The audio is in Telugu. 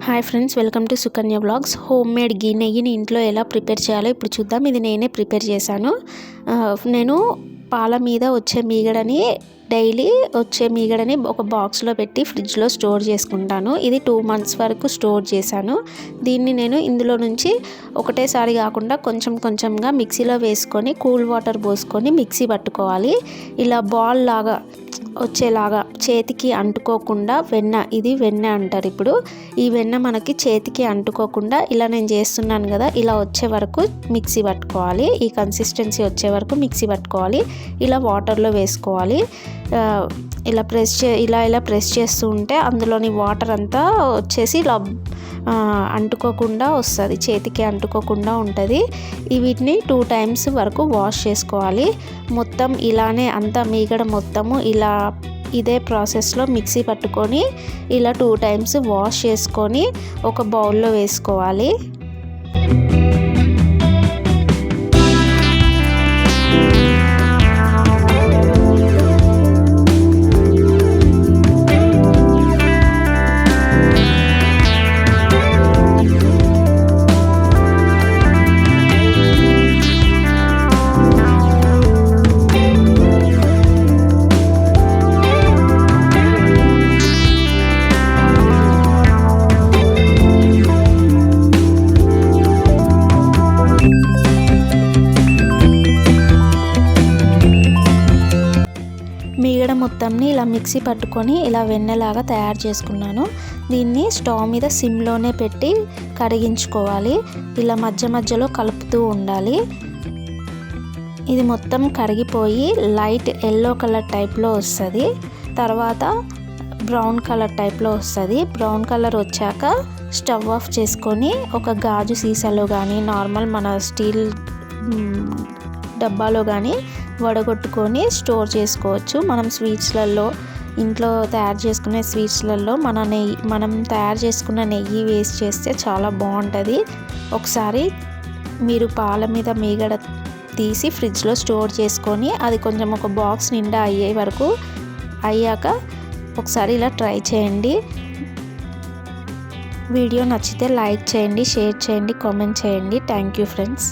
Hi friends, welcome to Sukanya vlogs. Home made ghee నెయ్యిని ఇంట్లో ఎలా ప్రిపేర్ చేయాలో ఇప్పుడు చూద్దాం. ఇది నేనే ప్రిపేర్ చేశాను. నేను పాల మీద వచ్చే మీగడని డైలీ వచ్చే మీగడని ఒక బాక్స్లో పెట్టి ఫ్రిడ్జ్లో స్టోర్ చేసుకుంటాను. ఇది 2 months వరకు స్టోర్ చేశాను. దీన్ని నేను ఇందులో నుంచి ఒకటేసారి కాకుండా కొంచెం కొంచెంగా మిక్సీలో వేసుకొని కూల్ వాటర్ పోసుకొని మిక్సీ పట్టుకోవాలి. ఇలా బాల్ లాగా వచ్చేలాగా చేతికి అంటుకోకుండా వెన్న, ఇది వెన్న అంటారు. ఇప్పుడు ఈ వెన్న మనకి చేతికి అంటుకోకుండా ఇలా నేను చేస్తున్నాను కదా, ఇలా వచ్చే వరకు మిక్సీ పట్టుకోవాలి. ఈ కన్సిస్టెన్సీ వచ్చే వరకు మిక్సీ పట్టుకోవాలి. ఇలా వాటర్లో వేసుకోవాలి. ఇలా ప్రెస్ చేస్తూ ఉంటే అందులోని వాటర్ అంతా వచ్చేసి ఇలా అంటుకోకుండా వస్తుంది, చేతికి అంటుకోకుండా ఉంటుంది. వీటిని 2 times వరకు వాష్ చేసుకోవాలి. మొత్తం ఇలానే అంతా మీగడ మొత్తము ఇలా ఇదే ప్రాసెస్లో మిక్సీ పట్టుకొని ఇలా 2 times వాష్ చేసుకొని ఒక బౌల్లో వేసుకోవాలి. మీగడ మొత్తంని ఇలా మిక్సీ పట్టుకొని ఇలా వెన్నలాగా తయారు చేసుకున్నాను. దీన్ని స్టవ్ మీద సిమ్లోనే పెట్టి కరిగించుకోవాలి. ఇలా మధ్య మధ్యలో కలుపుతూ ఉండాలి. ఇది మొత్తం కరిగిపోయి లైట్ ఎల్లో కలర్ టైప్లో వస్తుంది. తర్వాత బ్రౌన్ కలర్ టైప్లో వస్తుంది. బ్రౌన్ కలర్ వచ్చాక స్టవ్ ఆఫ్ చేసుకొని ఒక గాజు సీసాలో కానీ నార్మల్ మన స్టీల్ డబ్బాలో కానీ వడగొట్టుకొని స్టోర్ చేసుకోవచ్చు. మనం స్వీట్స్లలో, ఇంట్లో తయారు చేసుకునే స్వీట్స్లలో మనం తయారు చేసుకున్న నెయ్యి వేస్ట్ చేస్తే చాలా బాగుంటుంది. ఒకసారి మీరు పాల మీద మీగడ తీసి ఫ్రిడ్జ్లో స్టోర్ చేసుకొని అది కొంచెం ఒక బాక్స్ నిండా అయ్యే వరకు అయ్యాక ఒకసారి ఇలా ట్రై చేయండి. వీడియో నచ్చితే లైక్ చేయండి, షేర్ చేయండి, కామెంట్ చేయండి. Thank you friends.